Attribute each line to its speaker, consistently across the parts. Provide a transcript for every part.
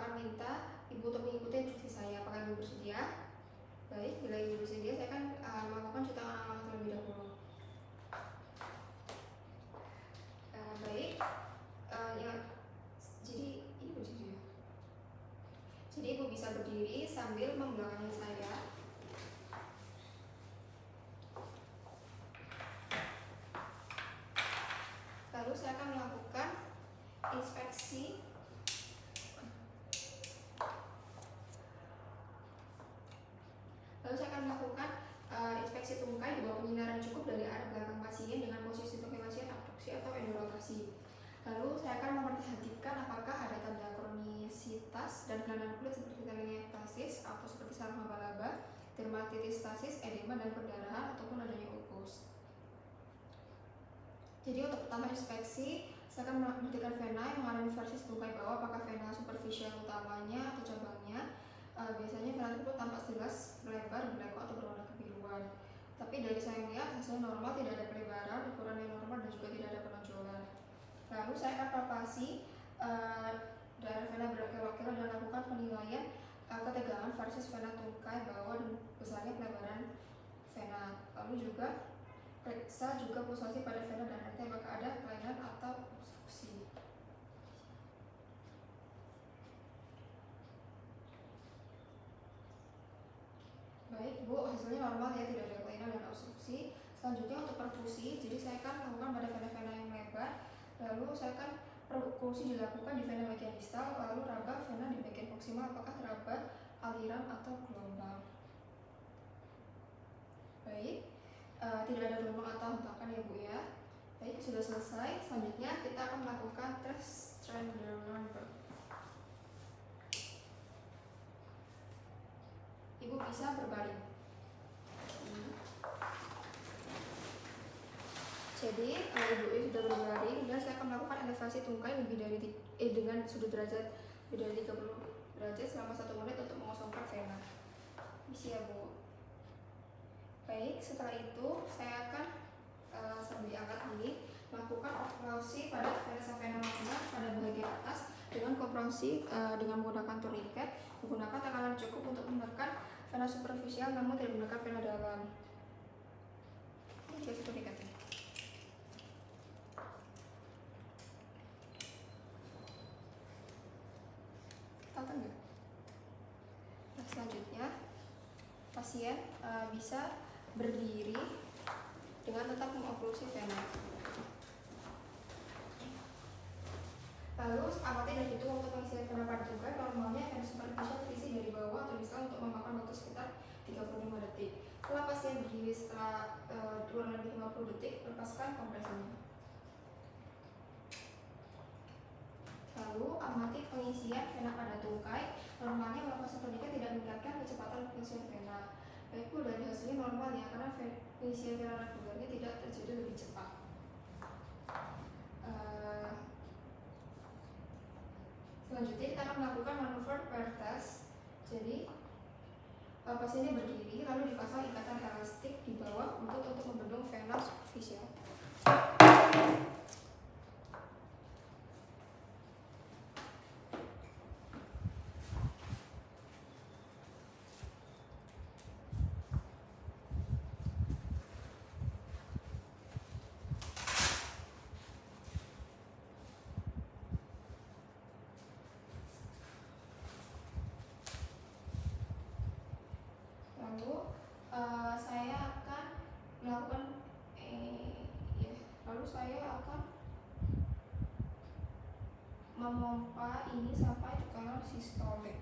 Speaker 1: akan minta Ibu untuk mengikuti instruksi saya. Apakah Ibu bersedia? Baik, bila Ibu bersedia, saya akan melakukan cuci tangan awal terlebih dahulu. Baik, jadi Ibu berdiri. Jadi Ibu bisa berdiri sambil membelakangi saya. Lalu saya akan melakukan inspeksi inspeksi tungkai di bawah penyinaran cukup dari arah belakang pasien dengan posisi tungkai pasien abduksi atau endorotasi. Lalu saya akan memperhatikan apakah ada tanda kronisitas dan kelainan kulit seperti telangiectasis atau seperti saraf laba-laba, dermatitis stasis, edema dan perdarahan ataupun adanya ulkus. Jadi untuk pertama inspeksi, saya akan memperhatikan vena yang mengalami versis tungkai bawah, apakah vena superficial utamanya atau cabangnya. Biasanya vena tersebut tampak jelas melebar, berlekuk atau berwarna kebiruan. Tapi dari saya lihat hasilnya normal, tidak ada pelebaran, ukuran yang normal dan juga tidak ada penonjolan. Lalu saya akan palpasi daerah vena brachial dan lakukan penilaian ketegangan versus vena tungkai bawah dan besarnya pelebaran vena. Lalu juga periksa juga pulsasi pada vena dan arteria apakah ada kelainan atau obstruksi. Baik Bu, hasilnya normal ya, tidak ada kelainan dan obstruksi. Selanjutnya untuk perfusi, jadi saya akan lakukan pada vena-vena yang lebar. Lalu saya akan perfusi dilakukan di vena bagian distal, lalu raba vena di bagian proksimal apakah terdapat aliran atau gelombang. Baik, tidak ada gelombang atau hentakan ya Bu ya. Baik, sudah selesai. Selanjutnya kita akan melakukan tes Trendelenburg. Ibu bisa berbaring. Jadi Ibu sudah berbaring dan saya akan melakukan elevasi tungkai lebih dari dengan sudut derajat lebih dari 30 derajat selama 1 menit untuk mengosongkan vena. Misi ya Bu. Baik, setelah itu saya akan sambil diangkat ini melakukan okllusi pada vena magna pada bagian atas dengan kompresi dengan menggunakan tourniquet, menggunakan tekanan cukup untuk menekan vena superficial namun tidak menggunakan vena dalam. Ini kasih tourniquetnya. Enggak? Nah, selanjutnya pasien bisa berdiri dengan tetap mengoklusi vena. Lalu amati dan hitung untuk mengisi vena pada tungkai. Normalnya vena superficial terisi dari bawah atau distal untuk memakan waktu sekitar 35 detik. Setelah pasien berdiri setelah 250 detik, lepaskan kompresinya. Lalu amati pengisian vena pada tungkai. Normalnya melepas tourniquet tidak meningkatkan kecepatan pengisian vena. Baik Bu, dari hasilnya normal ya, karena pengisian vena regulernya tidak terjadi lebih cepat. Selanjutnya kita akan melakukan manuver Perthes. Jadi pasiennya berdiri lalu dipasang ikatan elastik di bawah untuk membendung vena superficial. Saya akan memompa ini sampai tekanan sistolik.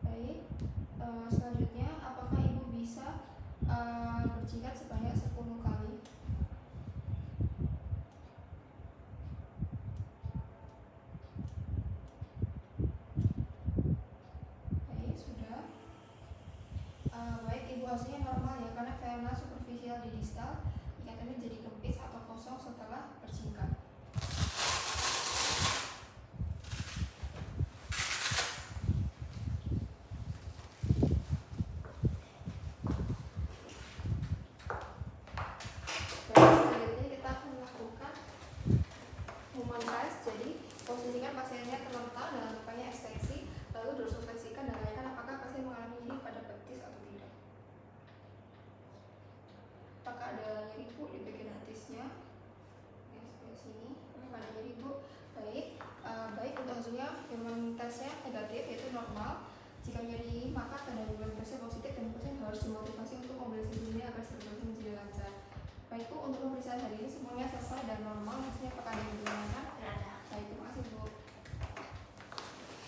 Speaker 1: Baik, selanjutnya apakah Ibu bisa berjingkat sebanyak 10 kali? Hasilnya normal ya, karena vena superficial di distal ikatannya jadi kempis atau kosong setelah bersingkat. Bu di bagian atasnya. Ya, sebelah sini. Pada nyeri Bu. Baik, baik untuk hasilnya Human testnya negatif yaitu normal. Jika nyeri maka tanda bulan tesnya positif dan pasien harus dimotivasi untuk mobilisasi diri agar sirkulasi menjadi lancar. Baik Bu, untuk pemeriksaan hari ini semuanya selesai dan normal. Hasilnya apakah ada yang ditanyakan?